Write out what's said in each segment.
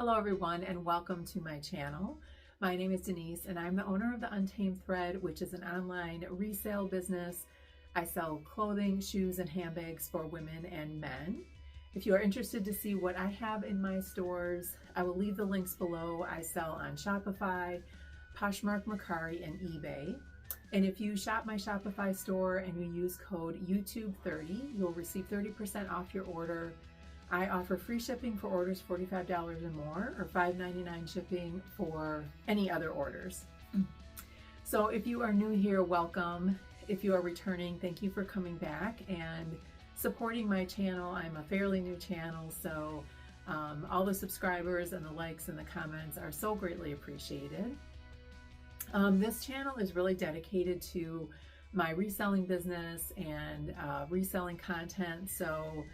Hello everyone and welcome to my channel. My name is Denise and I'm the owner of the Untamed Thread, which is an online resale business. I sell clothing, shoes, and handbags for women and men. If you are interested to see what I have in my stores, I will leave the links below. I sell on Shopify, Poshmark, Mercari, and eBay. And if you shop my Shopify store and you use code YouTube30, you'll receive 30% off your order. I offer free shipping for orders $45 or more, or $5.99 shipping for any other orders. So if you are new here, welcome. If you are returning, thank you for coming back and supporting my channel. I'm a fairly new channel, so all the subscribers and the likes and the comments are so greatly appreciated. This channel is really dedicated to my reselling business and reselling content. So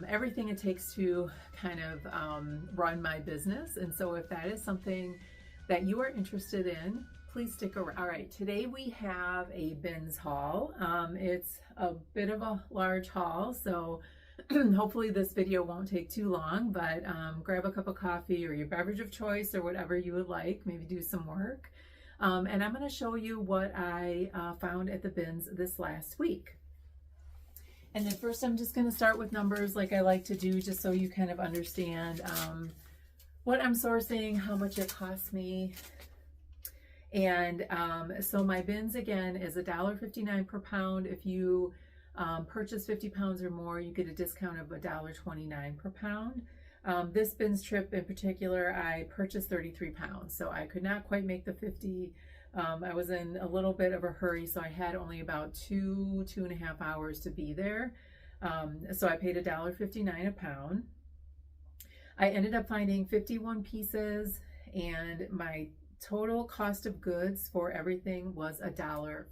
everything it takes to kind of run my business. And so if that is something that you are interested in, please stick around. All right, today we have a bins haul. It's a bit of a large haul, so hopefully this video won't take too long, but grab a cup of coffee or your beverage of choice or whatever you would like, maybe do some work. And I'm going to show you what I found at the bins this last week. And then first I'm just going to start with numbers like I like to do, just so you kind of understand what I'm sourcing, how much it costs me. And so my bins again is $1.59 per pound. If you purchase 50 pounds or more, you get a discount of $1.29 per pound. This bins trip in particular, I purchased 33 pounds, so I could not quite make the 50. I was in a little bit of a hurry, so I had only about two and a half hours to be there. So I paid $1.59 a pound. I ended up finding 51 pieces, and my total cost of goods for everything was $1.05.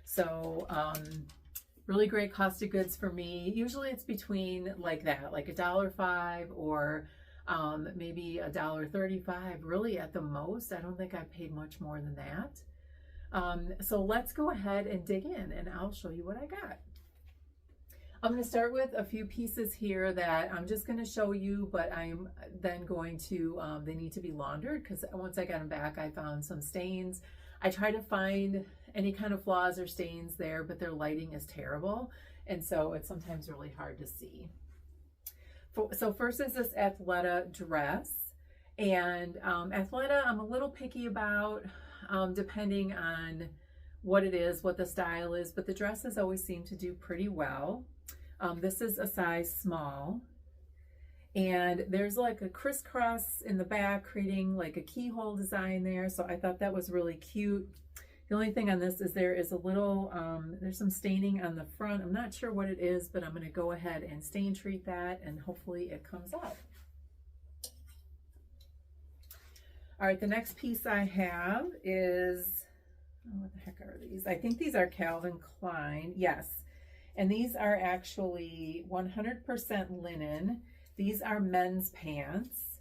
So really great cost of goods for me. Usually it's between like that, like $1.05 or maybe $1.35, really at the most. I don't think I paid much more than that. So let's go ahead and dig in and I'll show you what I got. I'm going to start with a few pieces here that I'm just going to show you, but I'm then going to, they need to be laundered because once I got them back, I found some stains. I try to find any kind of flaws or stains there, but their lighting is terrible. And so it's sometimes really hard to see. So first is this Athleta dress. And Athleta, I'm a little picky about, depending on what it is, what the style is, but the dresses always seem to do pretty well. This is a size small. And there's like a crisscross in the back, creating like a keyhole design there. So I thought that was really cute. The only thing on this is there is a little, there's some staining on the front. I'm not sure what it is, but I'm going to go ahead and stain treat that and hopefully it comes out. All right, the next piece I have is, oh, what the heck are these? I think these are Calvin Klein. Yes. And these are actually 100% linen. These are men's pants.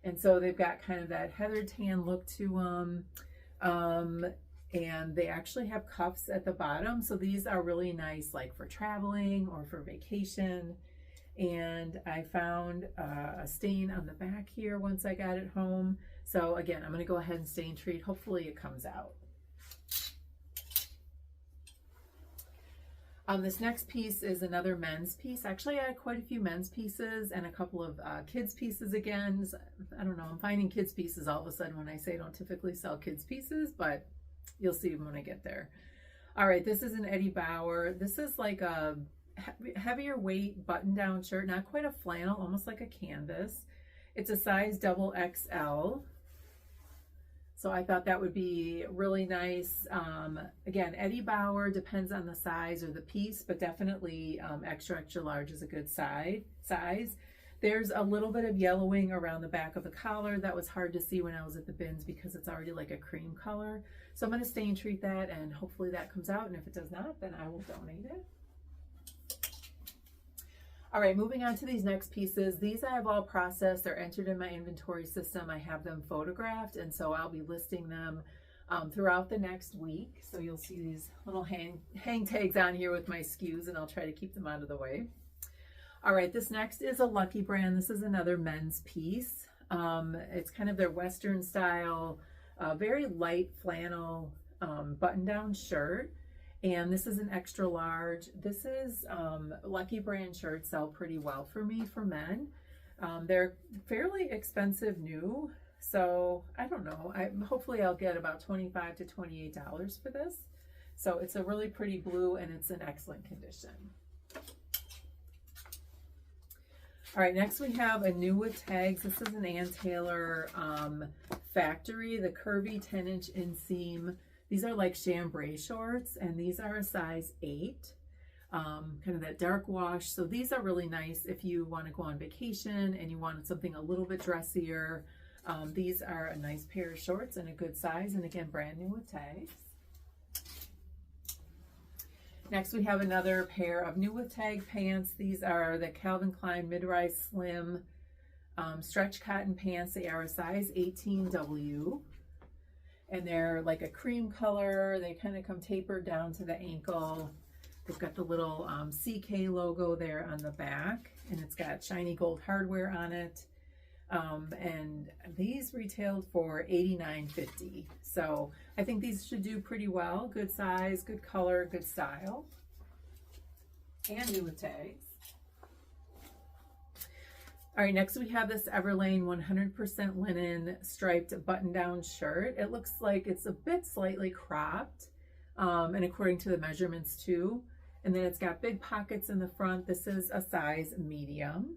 And so they've got kind of that heather tan look to them. And they actually have cuffs at the bottom. So these are really nice, like for traveling or for vacation. And I found a stain on the back here once I got it home. So again, I'm going to go ahead and stain treat. Hopefully it comes out. This next piece is another men's piece. Actually, I had quite a few men's pieces and a couple of kids pieces again. I don't know, I'm finding kids pieces all of a sudden when I say I don't typically sell kids pieces, but you'll see them when I get there. All right, this is an Eddie Bauer. This is like a heavier weight button-down shirt, not quite a flannel, almost like a canvas. It's a size XXL. So I thought that would be really nice. Again, Eddie Bauer, depends on the size or the piece, but definitely extra large is a good size. There's a little bit of yellowing around the back of the collar. That was hard to see when I was at the bins because it's already like a cream color. So I'm going to stain treat that and hopefully that comes out. And if it does not, then I will donate it. All right, moving on to these next pieces. These I have all processed. They're entered in my inventory system. I have them photographed, and so I'll be listing them throughout the next week. So you'll see these little hang tags on here with my SKUs, and I'll try to keep them out of the way. All right, this next is a Lucky brand. This is another men's piece. It's kind of their Western style, very light flannel button-down shirt. And this is an extra large. This is Lucky brand shirts sell pretty well for me for men. They're fairly expensive new. So I don't know. Hopefully I'll get about $25 to $28 for this. So it's a really pretty blue and it's in excellent condition. All right, next we have a new with tags. This is an Ann Taylor factory, the curvy 10-inch inseam. These are like chambray shorts, and these are a size 8, kind of that dark wash. So these are really nice if you want to go on vacation and you want something a little bit dressier. These are a nice pair of shorts and a good size, and again, brand new with tags. Next, we have another pair of new with tag pants. These are the Calvin Klein mid-rise slim stretch cotton pants. They are a size 18W, and they're like a cream color. They kind of come tapered down to the ankle. They've got the little CK logo there on the back, and it's got shiny gold hardware on it. And these retailed for $89.50. So I think these should do pretty well. Good size, good color, good style, and new with tags. All right, next we have this Everlane 100% linen striped button-down shirt. It looks like it's a bit slightly cropped, and according to the measurements too. And then it's got big pockets in the front. This is a size medium.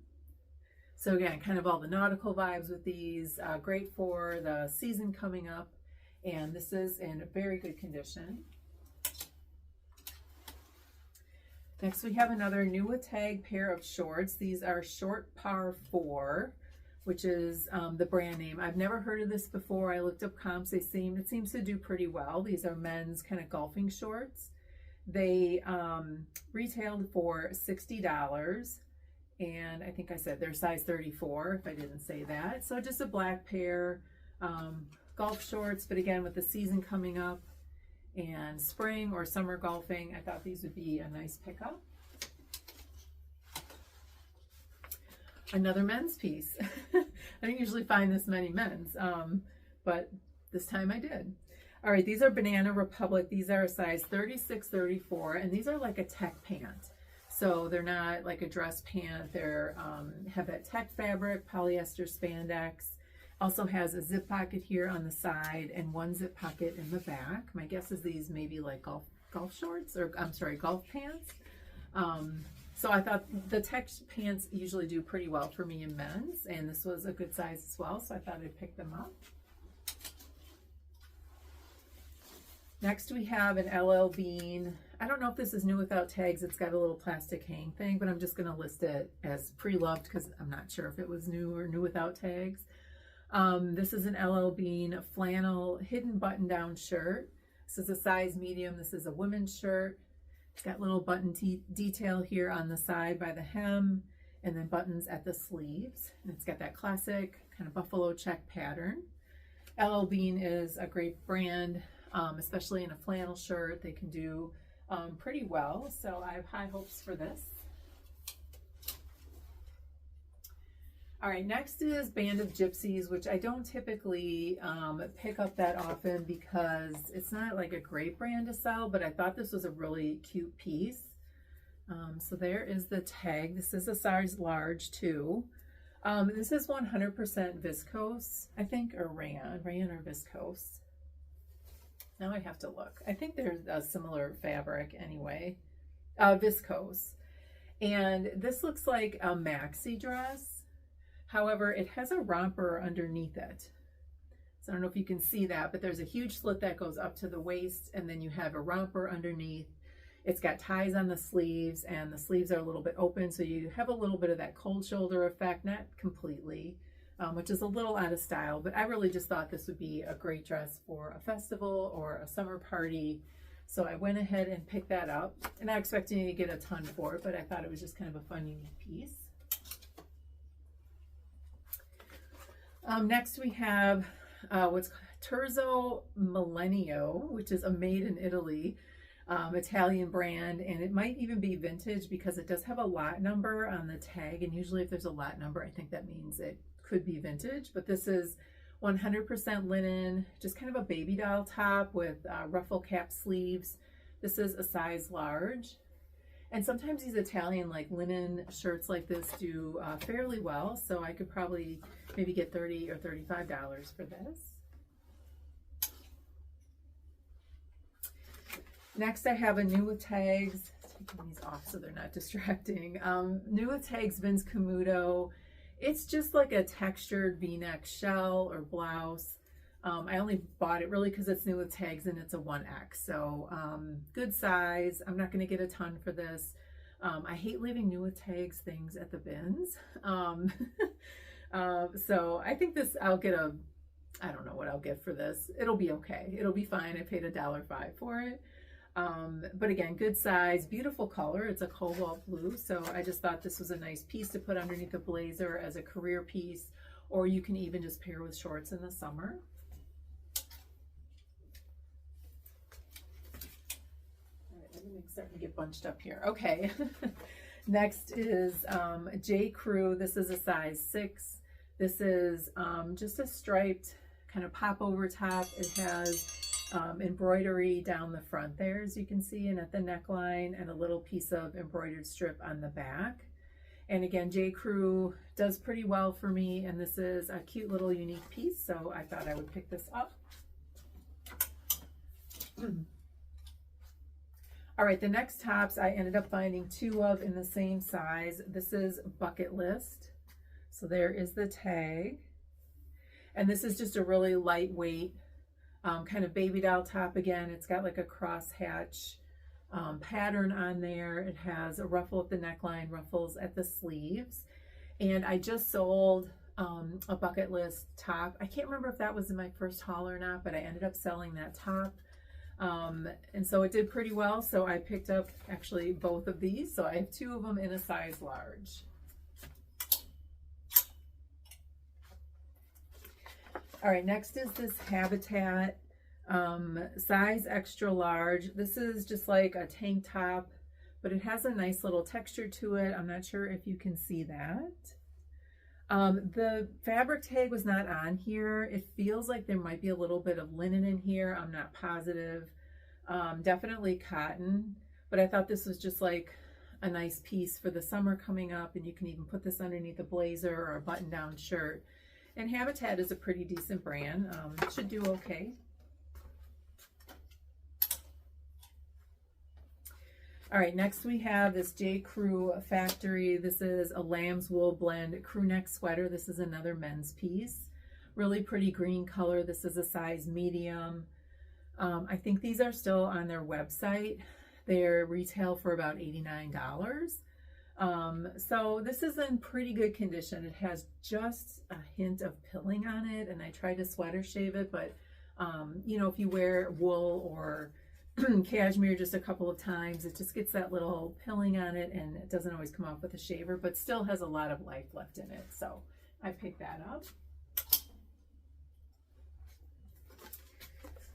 So again, kind of all the nautical vibes with these, great for the season coming up. And this is in very good condition. Next, we have another new with tag pair of shorts. These are Short Par 4, which is the brand name. I've never heard of this before. I looked up comps. It seems to do pretty well. These are men's kind of golfing shorts. They retailed for $60. And I think I said they're size 34, if I didn't say that. So just a black pair, golf shorts, but again, with the season coming up and spring or summer golfing, I thought these would be a nice pickup. Another men's piece. I don't usually find this many men's, but this time I did. All right, these are Banana Republic. These are a size 36, 34, and these are like a tech pant. So they're not like a dress pant. They're have that tech fabric, polyester spandex. Also has a zip pocket here on the side and one zip pocket in the back. My guess is these may be like golf shorts, or I'm sorry, golf pants. So I thought the tech pants usually do pretty well for me in men's, and this was a good size as well, so I thought I'd pick them up. Next we have an LL Bean. I don't know if this is new without tags. It's got a little plastic hang thing, but I'm just going to list it as pre-loved because I'm not sure if it was new or new without tags. This is an LL Bean flannel hidden button-down shirt. This is a size medium. This is a women's shirt. It's got little button detail here on the side by the hem, and then buttons at the sleeves. And it's got that classic kind of buffalo check pattern. LL Bean is a great brand. Especially in a flannel shirt, they can do pretty well. So I have high hopes for this. All right, next is Band of Gypsies, which I don't typically pick up that often because it's not like a great brand to sell, but I thought this was a really cute piece. So there is the tag. This is a size large too. This is 100% viscose, I think, or rayon or viscose. Now I have to look. I think there's a similar fabric anyway. Viscose. And this looks like a maxi dress. However, it has a romper underneath it. So I don't know if you can see that, but there's a huge slit that goes up to the waist, and then you have a romper underneath. It's got ties on the sleeves, and the sleeves are a little bit open, so you have a little bit of that cold shoulder effect, not completely. Which is a little out of style, but I really just thought this would be a great dress for a festival or a summer party. So I went ahead and picked that up. I'm not expecting to get a ton for it, but I thought it was just kind of a fun, unique piece. Next we have what's called Terzo Millennio, which is a made in Italy. Italian brand, and it might even be vintage because it does have a lot number on the tag, and usually if there's a lot number, I think that means it could be vintage. But this is 100% linen, just kind of a baby doll top with ruffle cap sleeves. This is a size large. And sometimes these Italian like linen shirts like this do fairly well, so I could probably maybe get $30 or $35 for this. Next I have a new with tags. Taking these off so they're not distracting. New with tags Vince Camuto. It's just like a textured v-neck shell or blouse. I only bought it really because it's new with tags and it's a 1X. So good size. I'm not going to get a ton for this. I hate leaving new with tags things at the bins. So I think this, I don't know what I'll get for this. It'll be okay. It'll be fine. I paid $1.05 for it. But again, good size, beautiful color. It's a cobalt blue. So I just thought this was a nice piece to put underneath a blazer as a career piece, or you can even just pair with shorts in the summer. Everything's starting to get bunched up here. Okay. Next is J. Crew. This is a size 6. This is just a striped kind of pop over top. It has embroidery down the front there, as you can see, and at the neckline, and a little piece of embroidered strip on the back. And again, J. Crew does pretty well for me, and this is a cute little unique piece, so I thought I would pick this up. All right, the next tops I ended up finding 2 of in the same size. This is Bucket List. So there is the tag. And this is just a really lightweight kind of baby doll top again. It's got like a crosshatch pattern on there. It has a ruffle at the neckline, ruffles at the sleeves. And I just sold a Bucket List top. I can't remember if that was in my first haul or not, but I ended up selling that top. And so it did pretty well. So I picked up actually both of these. So I have 2 of them in a size large. All right, next is this Habitat size extra large. This is just like a tank top, but it has a nice little texture to it. I'm not sure if you can see that. The fabric tag was not on here. It feels like there might be a little bit of linen in here. I'm not positive. Definitely cotton, but I thought this was just like a nice piece for the summer coming up, and you can even put this underneath a blazer or a button-down shirt. And Habitat is a pretty decent brand. Should do okay. All right, next we have this J. Crew Factory. This is a lamb's wool blend crew neck sweater. This is another men's piece. Really pretty green color. This is a size medium. I think these are still on their website. They're retail for about $89. So this is in pretty good condition. It has just a hint of pilling on it, and I tried to sweater shave it, but you know, if you wear wool or cashmere just a couple of times, it just gets that little pilling on it, and it doesn't always come off with a shaver, but still has a lot of life left in it. So I picked that up.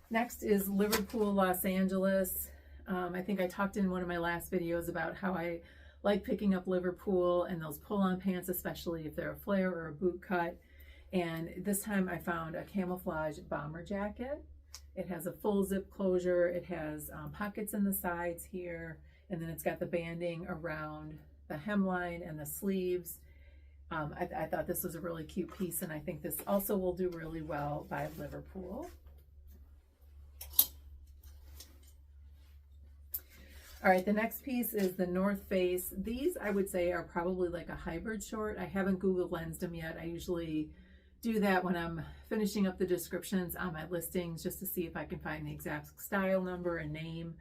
Next is Liverpool, Los Angeles. I think I talked in one of my last videos about how I like picking up Liverpool and those pull-on pants, especially if they're a flare or a boot cut. And this time I found a camouflage bomber jacket. It has a full zip closure. It has pockets in the sides here, and then it's got the banding around the hemline and the sleeves. I thought this was a really cute piece, and I think this also will do really well by Liverpool. All right, the next piece is the North Face. These I would say are probably like a hybrid short. I haven't Google Lensed them yet. I usually do that when I'm finishing up the descriptions on my listings just to see if I can find the exact style number and name.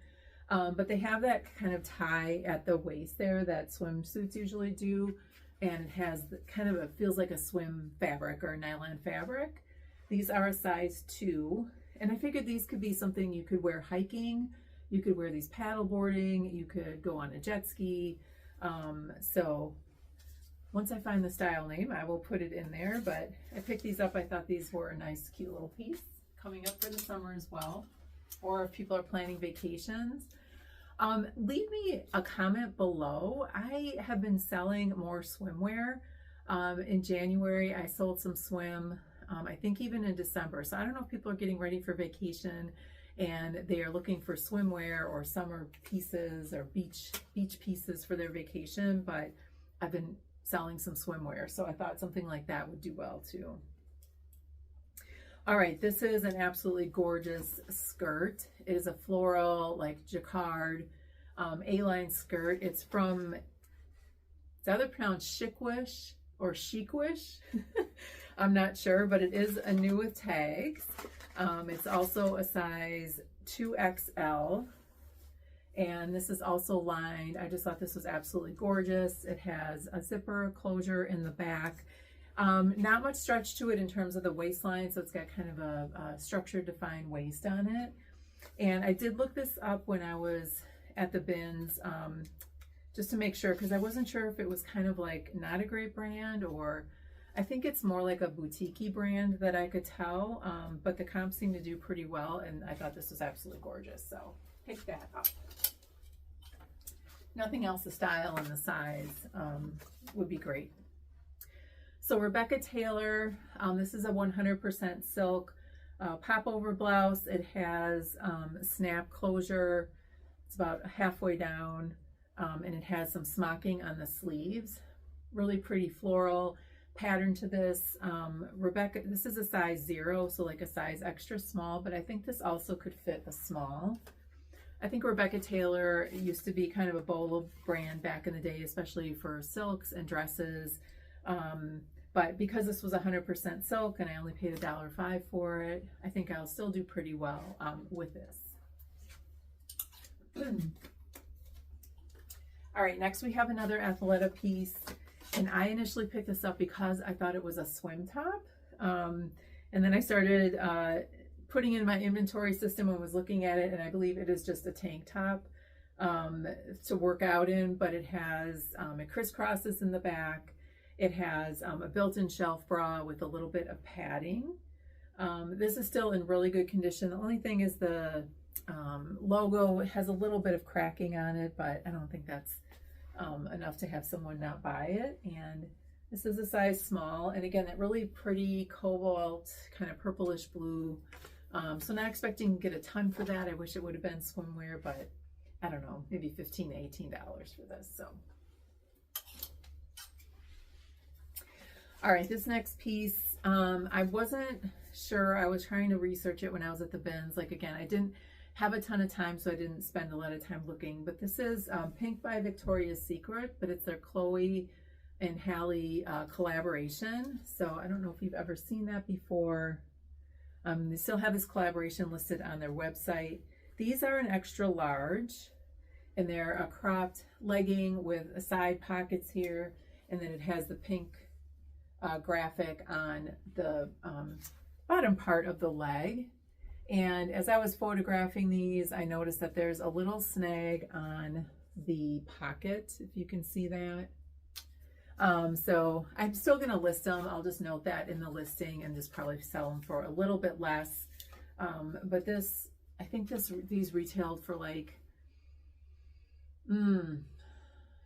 But they have that kind of tie at the waist there that swimsuits usually do. And it has kind of feels like a swim fabric or nylon fabric. These are a size 2. And I figured these could be something you could wear hiking. You could wear these paddle boarding. You could go on a jet ski. So once I find the style name, I will put it in there. But I picked these up. I thought these were a nice, cute little piece coming up for the summer as well. Or if people are planning vacations. Leave me a comment below. I have been selling more swimwear. In January, I sold some swim, I think even in December. So I don't know if people are getting ready for vacation and they are looking for swimwear or summer pieces or beach pieces for their vacation, but I've been selling some swimwear. So I thought something like that would do well too. All right, this is an absolutely gorgeous skirt. It is a floral, like jacquard, A-line skirt. It's from, it's either pronounced Chicwish or Chicwish. I'm not sure, but it is a new with tags. It's also a size 2XL. And this is also lined. I just thought this was absolutely gorgeous. It has a zipper closure in the back. Not much stretch to it in terms of the waistline, so it's got kind of a structured defined waist on it. And I did look this up when I was at the bins, just to make sure, because I wasn't sure if it was kind of like not a great brand, or I think it's more like a boutique-y brand that I could tell, but the comps seem to do pretty well, and I thought this was absolutely gorgeous, so pick that up. Nothing else, the style and the size would be great. So Rebecca Taylor, this is a 100% silk popover blouse. It has snap closure. It's about halfway down, and it has some smocking on the sleeves. Really pretty floral pattern to this. Rebecca, this is a size 0, so like a size extra small, but I think this also could fit a small. I think Rebecca Taylor used to be kind of a bolo brand back in the day, especially for silks and dresses. But because this was 100% silk and I only paid $1.05 for it, I think I'll still do pretty well with this. All right, next we have another Athleta piece. And I initially picked this up because I thought it was a swim top. And then I started putting in my inventory system and was looking at it, and I believe it is just a tank top to work out in, but it has, it crisscrosses in the back. It has a built-in shelf bra with a little bit of padding. This is still in really good condition. The only thing is the logo has a little bit of cracking on it, but I don't think that's enough to have someone not buy it. And this is a size small, and again, that really pretty cobalt kind of purplish blue. So not expecting to get a ton for that. I wish it would have been swimwear, but I don't know, maybe $15 to $18 for this. So all right, this next piece, I wasn't sure. I was trying to research it when I was at the bins. Like, again, I didn't have a ton of time, so I didn't spend a lot of time looking. But this is Pink by Victoria's Secret, but it's their Chloe and Halle collaboration. So I don't know if you've ever seen that before. They still have this collaboration listed on their website. These are an extra large, and they're a cropped legging with side pockets here, and then it has the pink graphic on the bottom part of the leg. And as I was photographing these, I noticed that there's a little snag on the pocket, if you can see that. So I'm still going to list them. I'll just note that in the listing and just probably sell them for a little bit less. But this, I think these retailed for like,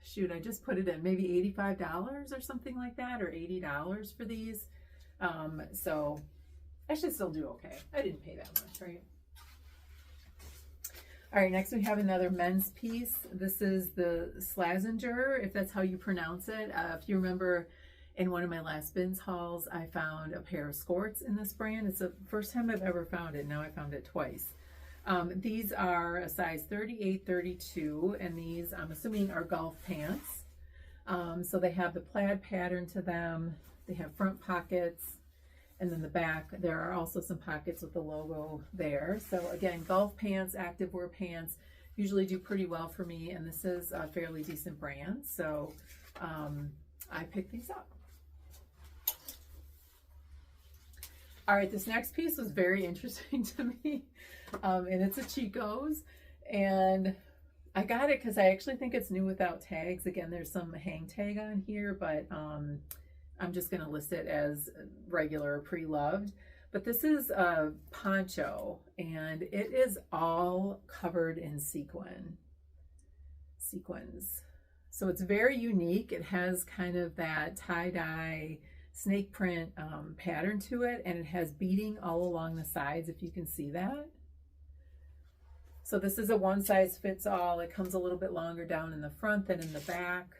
shoot, I just put it in maybe $85 or something like that, or $80 for these. So I should still do okay. I didn't pay that much, right? All right, next we have another men's piece. This is the Slazenger, if that's how you pronounce it. If you remember, in one of my last bins hauls, I found a pair of skirts in this brand. It's the first time I've ever found it. Now I found it twice. These are a size 38, 32, and these, I'm assuming, are golf pants. So they have the plaid pattern to them. They have front pockets, and then the back, there are also some pockets with the logo there. So again, golf pants, activewear pants usually do pretty well for me, and this is a fairly decent brand. So I picked these up. All right, this next piece was very interesting to me, and it's a Chico's, and I got it because I actually think it's new without tags. Again, there's some hang tag on here, but I'm just going to list it as regular pre-loved. But this is a poncho, and it is all covered in sequin. sequins. So it's very unique. It has kind of that tie-dye snake print pattern to it, and it has beading all along the sides, if you can see that. So this is a one size fits all. It comes a little bit longer down in the front than in the back.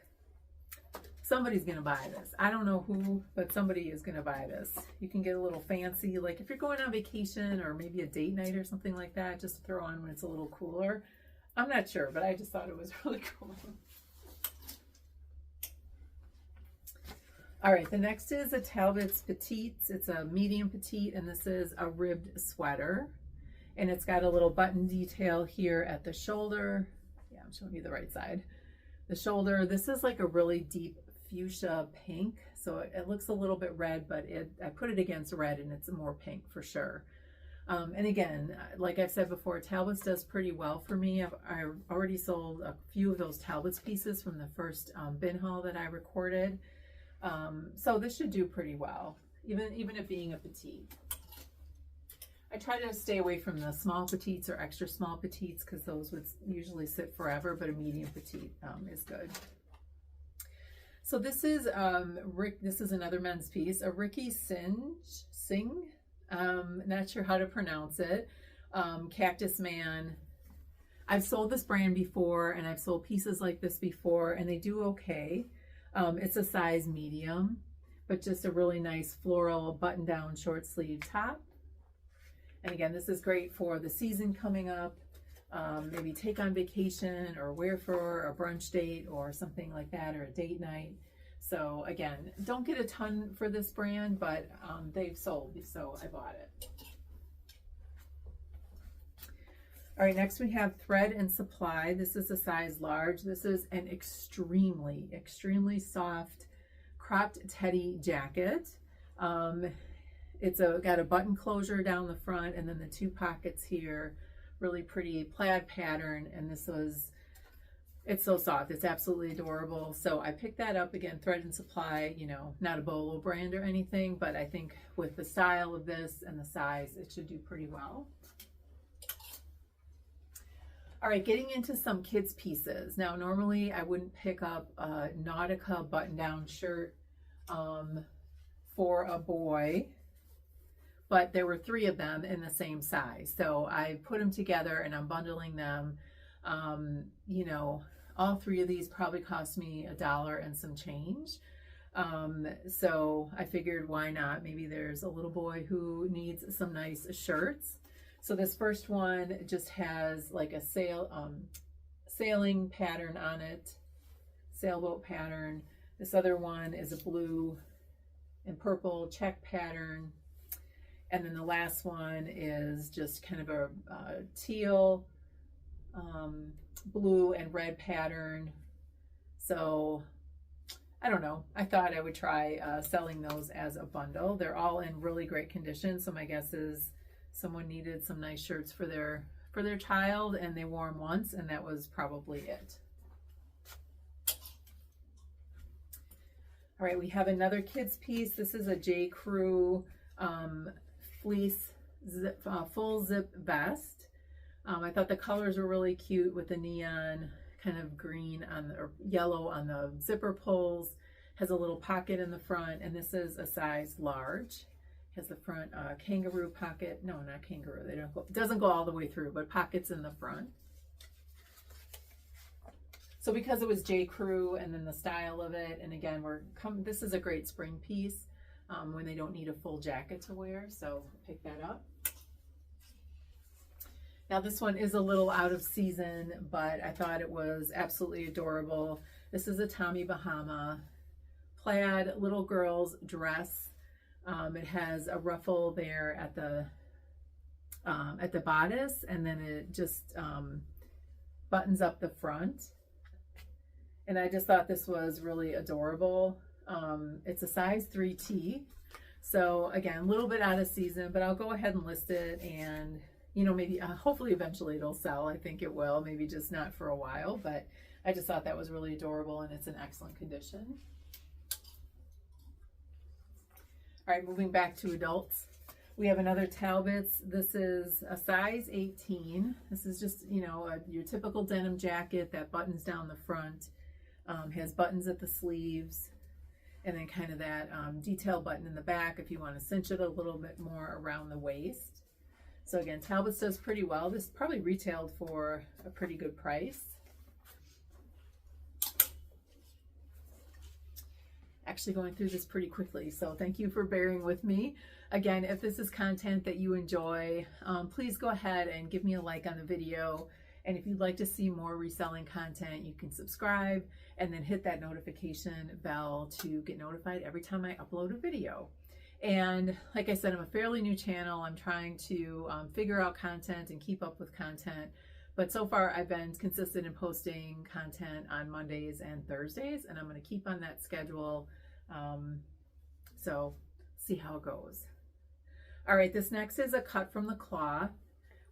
Somebody's gonna buy this. I don't know who, but somebody is gonna buy this. You can get a little fancy, like if you're going on vacation or maybe a date night or something like that, just to throw on when it's a little cooler. I'm not sure, but I just thought it was really cool. All right, the next is a Talbot's Petites. It's a medium petite, and this is a ribbed sweater. And it's got a little button detail here at the shoulder. Yeah, I'm showing you the right side. The shoulder, this is like a really deep fuchsia pink. So it looks a little bit red, but I put it against red and it's more pink for sure. And again, like I've said before, Talbot's does pretty well for me. I've already sold a few of those Talbot's pieces from the first bin haul that I recorded. So this should do pretty well, even it being a petite. I try to stay away from the small petites or extra small petites because those would usually sit forever, but a medium petite is good. So this is this is another men's piece, a Ricky Singh. Not sure how to pronounce it. Cactus Man. I've sold this brand before, and I've sold pieces like this before, and they do okay. It's a size medium, but just a really nice floral button-down short sleeve top. And again, this is great for the season coming up. Maybe take on vacation or wear for a brunch date or something like that, or a date night. So again, don't get a ton for this brand, but they've sold, so I bought it. All right, next we have Thread and Supply. This is a size large. This is an extremely, extremely soft cropped teddy jacket. It's got a button closure down the front and then the two pockets here. Really pretty plaid pattern, and it's so soft. It's absolutely adorable. So I picked that up again, Thread and Supply, you know, not a Bolo brand or anything, but I think with the style of this and the size, it should do pretty well. All right, getting into some kids pieces. Now, normally I wouldn't pick up a Nautica button-down shirt for a boy, but there were 3 of them in the same size. So I put them together and I'm bundling them. You know, all 3 of these probably cost me $1 and some change. So I figured, why not? Maybe there's a little boy who needs some nice shirts. So this first one just has like a sailing pattern on it, sailboat pattern. This other one is a blue and purple check pattern. And then the last one is just kind of a teal, blue and red pattern. So I don't know. I thought I would try selling those as a bundle. They're all in really great condition. So my guess is someone needed some nice shirts for their child, and they wore them once, and that was probably it. All right, we have another kids piece. This is a J. Crew fleece full zip vest. I thought the colors were really cute with the neon kind of green or yellow on the zipper pulls. Has a little pocket in the front, and this is a size large. Has the front kangaroo pocket. No, not kangaroo. It doesn't go all the way through, but pockets in the front. So because it was J. Crew and then the style of it, and again, this is a great spring piece when they don't need a full jacket to wear. So pick that up. Now this one is a little out of season, but I thought it was absolutely adorable. This is a Tommy Bahama plaid little girl's dress. It has a ruffle there at the bodice, and then it just buttons up the front. And I just thought this was really adorable. It's a size 3T. So again, a little bit out of season, but I'll go ahead and list it, and you know, maybe hopefully eventually it'll sell. I think it will, maybe just not for a while, but I just thought that was really adorable, and it's in excellent condition. All right, moving back to adults. We have another Talbots. This is a size 18. This is just, you know, your typical denim jacket that buttons down the front, has buttons at the sleeves, and then kind of that detail button in the back if you want to cinch it a little bit more around the waist. So again, Talbots does pretty well. This probably retailed for a pretty good price. Actually going through this pretty quickly, so thank you for bearing with me. Again, if this is content that you enjoy, please go ahead and give me a like on the video. And if you'd like to see more reselling content, you can subscribe and then hit that notification bell to get notified every time I upload a video. And like I said, I'm a fairly new channel. I'm trying to figure out content and keep up with content. But so far I've been consistent in posting content on Mondays and Thursdays, and I'm going to keep on that schedule. So see how it goes. All right, this next is a cut from the cloth,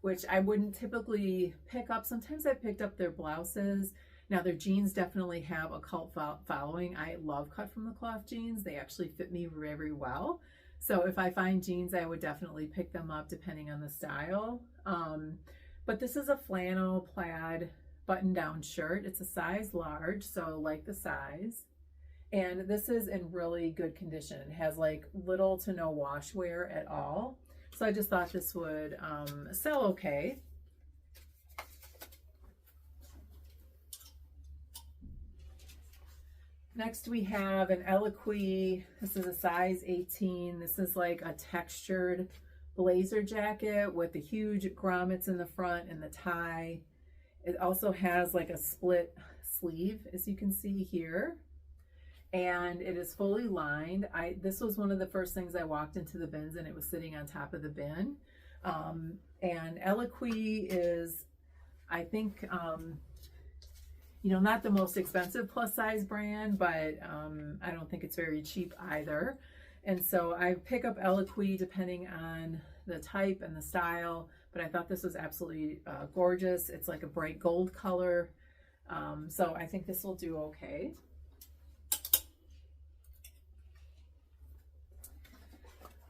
which I wouldn't typically pick up. Sometimes I picked up their blouses. Now their jeans definitely have a cult following. I love cut from the cloth jeans. They actually fit me very well. So if I find jeans, I would definitely pick them up depending on the style. But this is a flannel plaid button-down shirt. It's a size large, so like the size. And this is in really good condition. It has like little to no wash wear at all. So I just thought this would sell okay. Next we have an Eloquii. This is a size 18. This is like a textured blazer jacket with the huge grommets in the front and the tie. It also has like a split sleeve, as you can see here. And it is fully lined. This was one of the first things I walked into the bins, and it was sitting on top of the bin. And Eloquii is, I think, you know, not the most expensive plus size brand, but I don't think it's very cheap either. And so I pick up Eloquii depending on the type and the style, but I thought this was absolutely gorgeous. It's like a bright gold color. So I think this will do okay.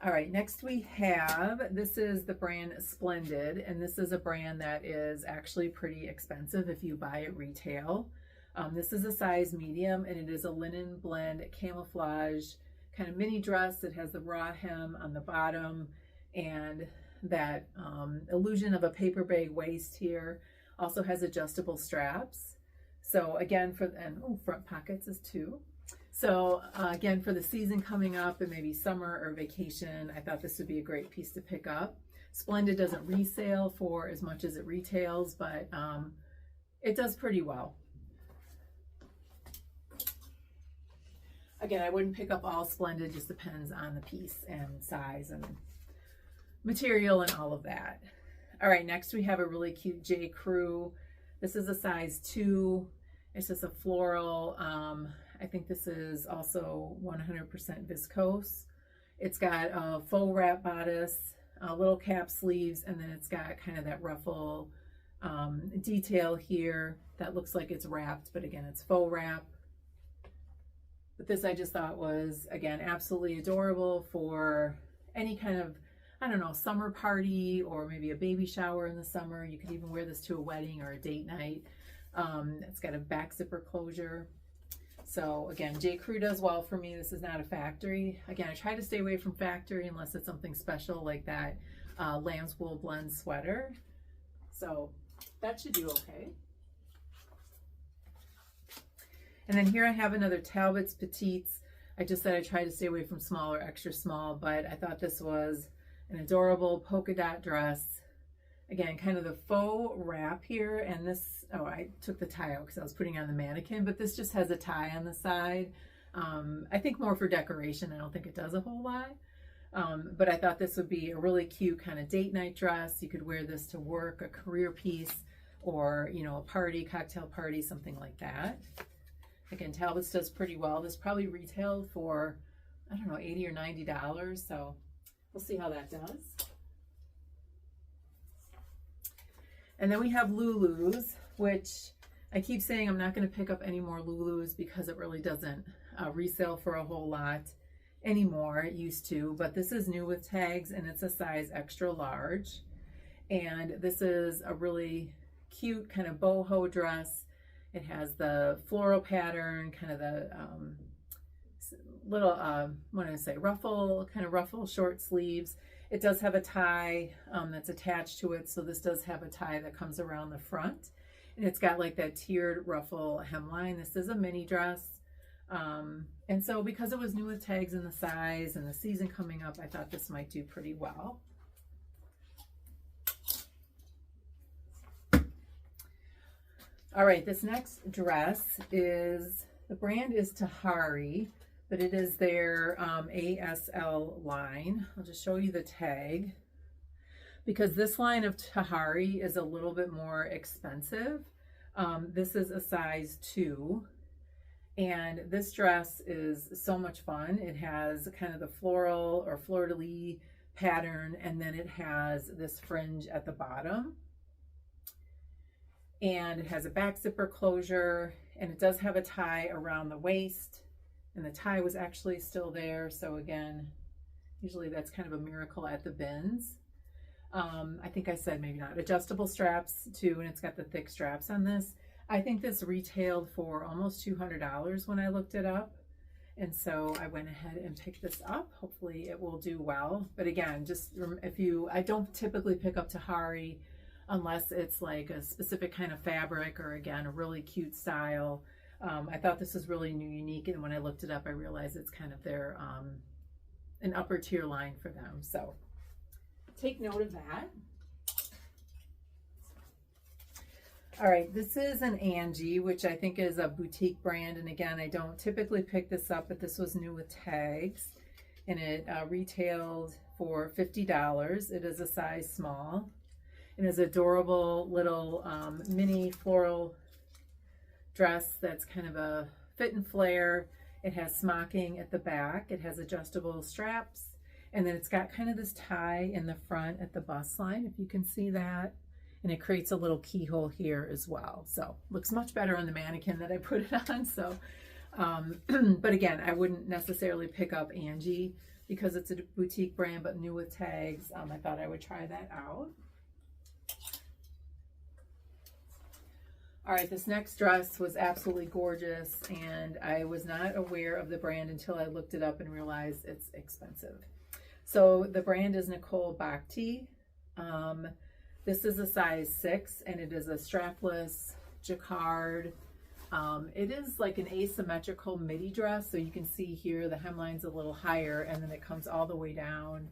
All right, next we have, this is the brand Splendid, and this is a brand that is actually pretty expensive if you buy it retail. This is a size medium, and it is a linen blend camouflage kind of mini dress. It has the raw hem on the bottom and that illusion of a paper bag waist here. Also has adjustable straps. So again, front pockets is too. So again, for the season coming up and maybe summer or vacation, I thought this would be a great piece to pick up. Splendid doesn't resale for as much as it retails, but it does pretty well. Again, I wouldn't pick up all Splendid, just depends on the piece and size and material and all of that. All right, next we have a really cute J. Crew. This is a size 2. It's just a floral. I think this is also 100% viscose. It's got a faux wrap bodice, little cap sleeves, and then it's got kind of that ruffle detail here that looks like it's wrapped, but again, it's faux wrap. But this I just thought was, again, absolutely adorable for any kind of, I don't know, summer party or maybe a baby shower in the summer. You could even wear this to a wedding or a date night. It's got a back zipper closure. So again, J. Crew does well for me. This is not a factory. Again, I try to stay away from factory unless it's something special like that lamb's wool blend sweater. So that should do okay. And then here I have another Talbots Petites. I just said I try to stay away from small or extra small, but I thought this was an adorable polka dot dress. Again, kind of the faux wrap here, and this, oh, I took the tie out because I was putting on the mannequin, but this just has a tie on the side. I think more for decoration. I don't think it does a whole lot. But I thought this would be a really cute kind of date night dress. You could wear this to work, a career piece, or, you know, a party, cocktail party, something like that. Again, Talbots does pretty well. This probably retailed for, I don't know, $80 or $90. So we'll see how that does. And then we have Lulus, which I keep saying I'm not going to pick up any more Lulus because it really doesn't resale for a whole lot. anymore. It used to, but this is new with tags and it's a size extra large. And this is a really cute kind of boho dress. It has the floral pattern, kind of the little, what do I say, ruffle, kind of ruffle short sleeves. It does have a tie that's attached to it. So this does have a tie that comes around the front. And it's got like that tiered ruffle hemline. This is a mini dress. And so because it was new with tags and the size and the season coming up, I thought this might do pretty well. All right, this next dress is, the brand is Tahari, but it is their ASL line. I'll just show you the tag because this line of Tahari is a little bit more expensive. This is a size 2. And this dress is so much fun. It has kind of the floral or fleur-de-lis pattern, and then it has this fringe at the bottom. And it has a back zipper closure, and it does have a tie around the waist, and the tie was actually still there. So again, usually that's kind of a miracle at the bins. I think I said maybe not. Adjustable straps too, and it's got the thick straps on this. I think this retailed for almost $200 when I looked it up. And so I went ahead and picked this up. Hopefully it will do well. But again, just I don't typically pick up Tahari unless it's like a specific kind of fabric or again, a really cute style. I thought this was really new, unique. And when I looked it up, I realized it's kind of their, an upper tier line for them. So take note of that. All right, this is an Angie, which I think is a boutique brand. And again, I don't typically pick this up, but this was new with tags. And it retailed for $50. It is a size small. It is adorable little mini floral dress that's kind of a fit and flare. It has smocking at the back. It has adjustable straps. And then it's got kind of this tie in the front at the bust line, if you can see that. And it creates a little keyhole here as well. So looks much better on the mannequin that I put it on. So, but again, I wouldn't necessarily pick up Angie because it's a boutique brand, but new with tags. I thought I would try that out. All right, this next dress was absolutely gorgeous, and I was not aware of the brand until I looked it up and realized it's expensive. So the brand is Nicole Bhakti. This is a size 6, and it is a strapless jacquard. It is like an asymmetrical midi dress, so you can see here the hemline's a little higher, and then it comes all the way down.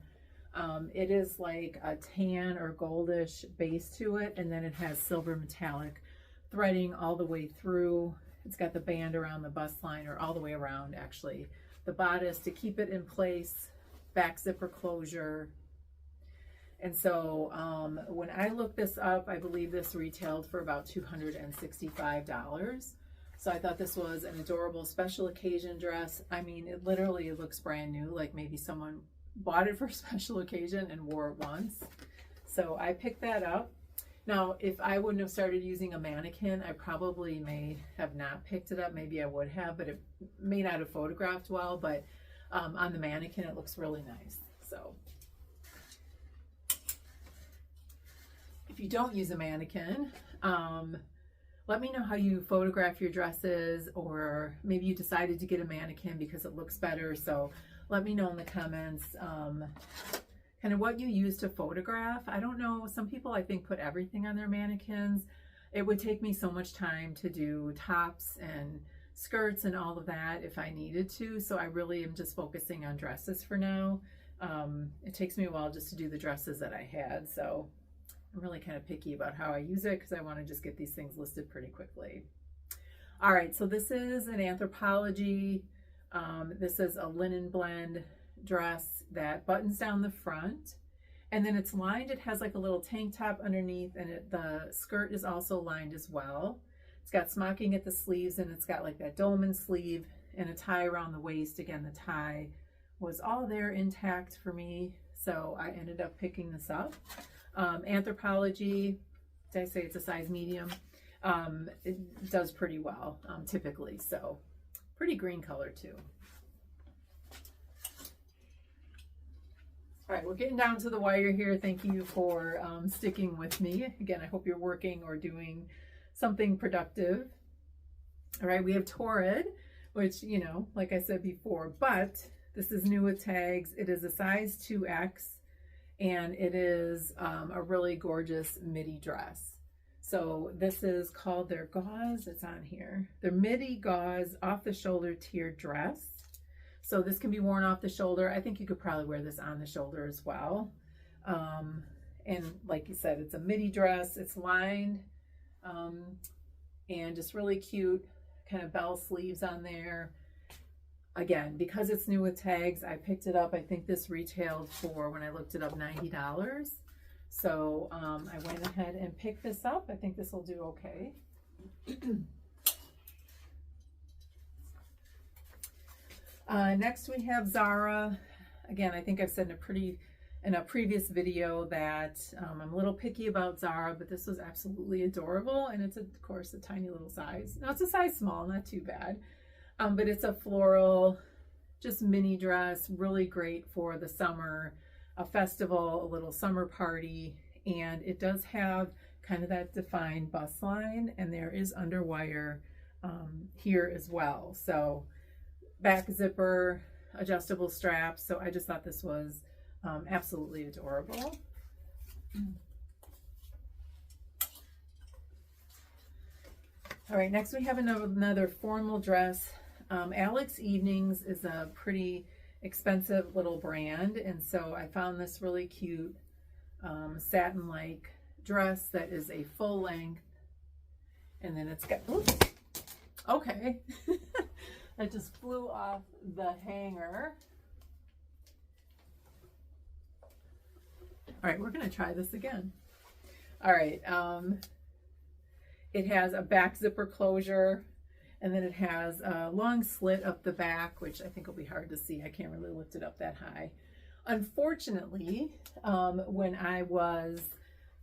It is like a tan or goldish base to it, and then it has silver metallic threading all the way through. It's got the band around the bust line, or all the way around actually. The bodice to keep it in place, back zipper closure. And so when I looked this up, I believe this retailed for about $265. So I thought this was an adorable special occasion dress. I mean, it literally looks brand new, like maybe someone bought it for a special occasion and wore it once. So I picked that up. Now, if I wouldn't have started using a mannequin, I probably may have not picked it up. Maybe I would have, but it may not have photographed well. But on the mannequin, it looks really nice. So if you don't use a mannequin, let me know how you photograph your dresses, or maybe you decided to get a mannequin because it looks better. So let me know in the comments kind of what you use to photograph. I don't know. Some people, I think, put everything on their mannequins. It would take me so much time to do tops and skirts and all of that if I needed to. So I really am just focusing on dresses for now. It takes me a while just to do the dresses that I had. So I'm really kind of picky about how I use it because I want to just get these things listed pretty quickly. All right, so this is an Anthropologie. This is a linen blend dress that buttons down the front, and then it's lined. It has like a little tank top underneath, and the skirt is also lined as well. It's got smocking at the sleeves, and it's got like that dolman sleeve and a tie around the waist. Again, the tie was all there intact for me, so I ended up picking this up. Anthropologie, did I say it's a size medium? It does pretty well typically, so pretty green color too. All right, we're getting down to the wire here. Thank you for sticking with me. Again, I hope you're working or doing something productive. All right, we have Torrid, which, you know, like I said before, but this is new with tags. It is a size 2X, and it is a really gorgeous midi dress. So this is called their gauze. It's on here. Their midi gauze off the shoulder tiered dress. So this can be worn off the shoulder. I think you could probably wear this on the shoulder as well. And like you said, it's a midi dress. It's lined and just really cute kind of bell sleeves on there. Again, because it's new with tags, I picked it up. I think this retailed for, when I looked it up, $90. So I went ahead and picked this up. I think this will do okay. Next we have Zara. Again, I think I've said in a previous video that I'm a little picky about Zara, but this was absolutely adorable, and it's of course a tiny little size. Now it's a size small, not too bad, but it's a floral, just mini dress, really great for the summer, a festival, a little summer party, and it does have kind of that defined bust line, and there is underwire here as well. So back zipper, adjustable straps. So I just thought this was absolutely adorable. All right, next we have another formal dress. Alex Evenings is a pretty expensive little brand, and so I found this really cute satin-like dress that is a full length, and then it's got, oops, okay. That just flew off the hanger. All right, we're gonna try this again. All right, it has a back zipper closure, and then it has a long slit up the back, which I think will be hard to see. I can't really lift it up that high. Unfortunately, when I was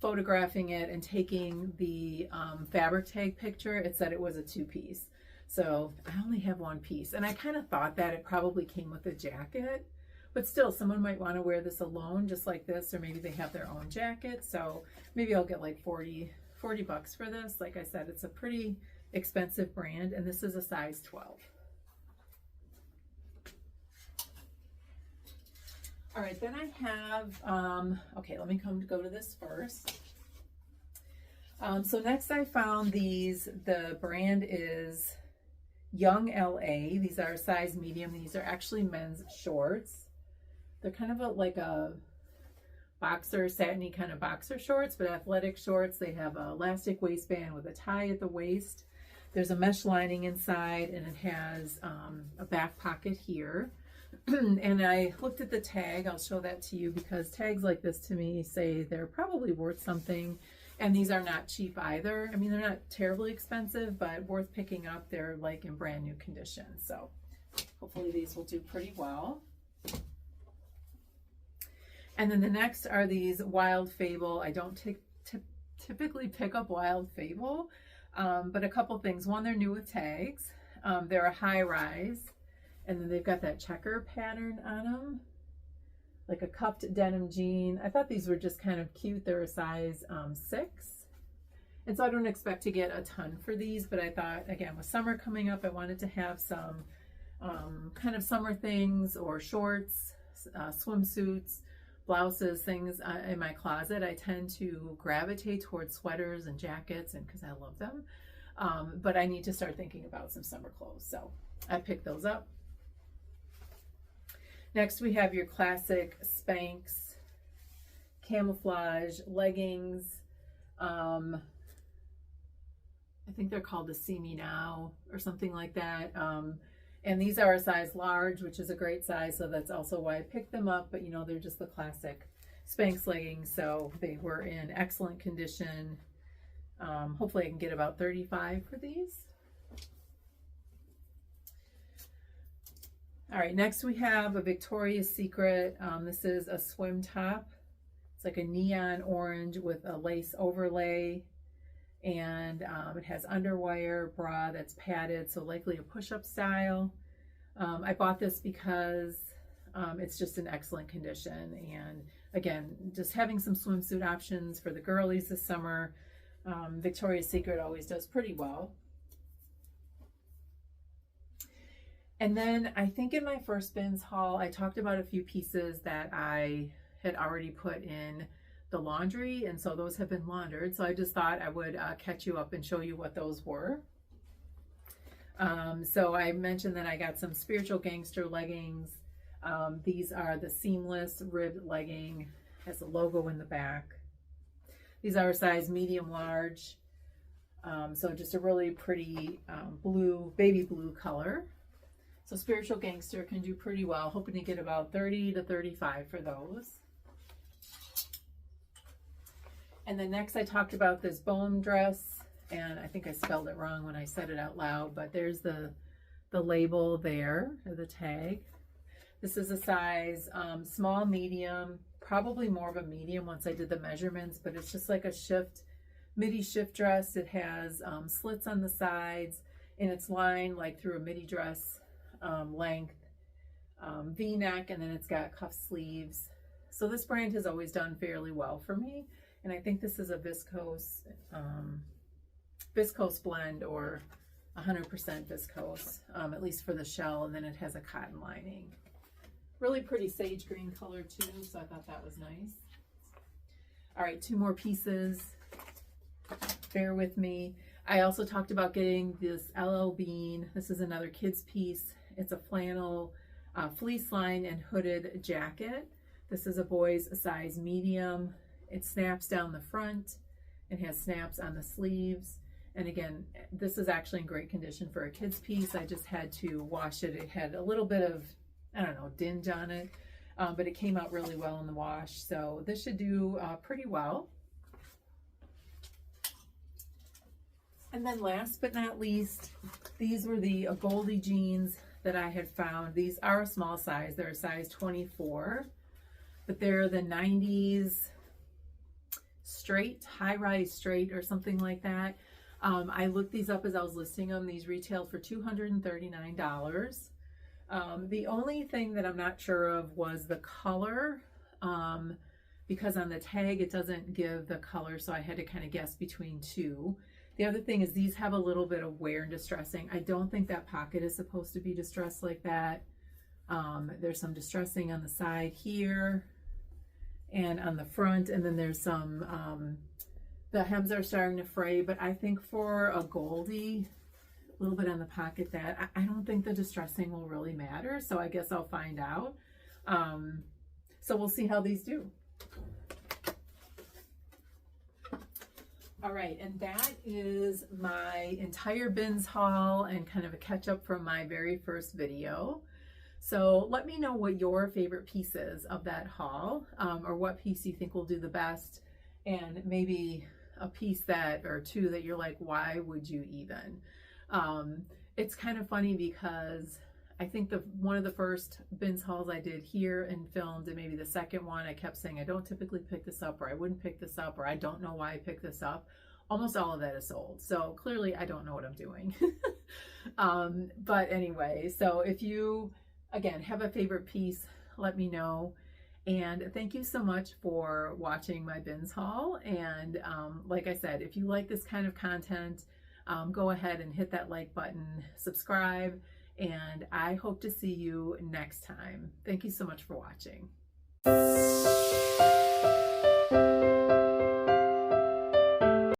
photographing it and taking the fabric tag picture, it said it was a 2-piece. So I only have 1 piece, and I kind of thought that it probably came with a jacket, but still someone might want to wear this alone just like this, or maybe they have their own jacket. So maybe I'll get like 40 bucks for this. Like I said, it's a pretty expensive brand, and this is a size 12. All right, then I have, okay, let me go to this first. So next I found these, the brand is Young LA. These are size medium. These are actually men's shorts. They're kind of like a boxer, satiny kind of boxer shorts, but athletic shorts. They have an elastic waistband with a tie at the waist. There's a mesh lining inside, and it has a back pocket here. And I looked at the tag. I'll show that to you because tags like this to me say they're probably worth something. And these are not cheap either. I mean, they're not terribly expensive, but worth picking up. They're like in brand new condition. So hopefully these will do pretty well. And then the next are these Wild Fable. I don't typically pick up Wild Fable, but a couple things. One, they're new with tags. They're a high rise, and then they've got that checker pattern on them, like a cuffed denim jean. I thought these were just kind of cute. They're a size 6. And so I don't expect to get a ton for these, but I thought, again, with summer coming up, I wanted to have some kind of summer things or shorts, swimsuits, blouses, things in my closet. I tend to gravitate towards sweaters and jackets, and because I love them. But I need to start thinking about some summer clothes. So I picked those up. Next, we have your classic Spanx camouflage leggings. I think they're called the See Me Now or something like that. And these are a size large, which is a great size. So that's also why I picked them up. But you know, they're just the classic Spanx leggings. So they were in excellent condition. Hopefully I can get about 35 for these. All right, next we have a Victoria's Secret. This is a swim top. It's like a neon orange with a lace overlay, and it has underwire bra that's padded, so likely a push-up style. I bought this because It's just in excellent condition. And again, just having some swimsuit options for the girlies this summer. Victoria's Secret always does pretty well. And then I think in my first bins haul, I talked about a few pieces that I had already put in the laundry, and so those have been laundered. So I just thought I would catch you up and show you what those were. So I mentioned that I got some Spiritual Gangster leggings. These are the seamless ribbed legging, has a logo in the back. These are a size medium large. So just a really pretty blue, baby blue color. So Spiritual Gangster can do pretty well. Hoping to get about 30 to 35 for those. And then next I talked about this bone dress, and I think I spelled it wrong when I said it out loud, but there's the label there, or the tag. This is a size small, medium, probably more of a medium once I did the measurements, but it's just like a midi shift dress. It has slits on the sides, and it's lined like through a midi dress length, V-neck, and then it's got cuff sleeves. So this brand has always done fairly well for me, and I think this is a viscose blend, or 100% viscose, at least for the shell, and then it has a cotton lining. Really pretty sage green color too, so I thought that was nice. All right, two more pieces. Bear with me. I also talked about getting this LL Bean. This is another kids piece. It's a flannel fleece line and hooded jacket. This is a boy's size medium. It snaps down the front. It has snaps on the sleeves. And again, this is actually in great condition for a kid's piece. I just had to wash it. It had a little bit of, I don't know, dinge on it, but it came out really well in the wash. So this should do pretty well. And then last but not least, these were the Goldie jeans that I had found. These are a small size. They're a size 24, but they're the 90s straight, high-rise straight or something like that. I looked these up as I was listing them. These retailed for $239. The only thing that I'm not sure of was the color, because on the tag it doesn't give the color, so I had to kind of guess between two. The other thing is these have a little bit of wear and distressing. I don't think that pocket is supposed to be distressed like that. There's some distressing on the side here and on the front, and then there's some, the hems are starting to fray, but I think for a Goldie, a little bit on the pocket, that I don't think the distressing will really matter, so I guess I'll find out. So we'll see how these do. All right, and that is my entire bins haul and kind of a catch up from my very first video. So let me know what your favorite piece is of that haul, or what piece you think will do the best, and maybe a piece that, or two that you're like, why would you even? It's kind of funny because I think one of the first bins hauls I did here and filmed, and maybe the second one, I kept saying I don't typically pick this up, or I wouldn't pick this up, or I don't know why I picked this up. Almost all of that is sold, so clearly I don't know what I'm doing. But anyway, so if you again have a favorite piece, let me know. And thank you so much for watching my bins haul. And like I said, if you like this kind of content, go ahead and hit that like button, subscribe, and I hope to see you next time. Thank you so much for watching.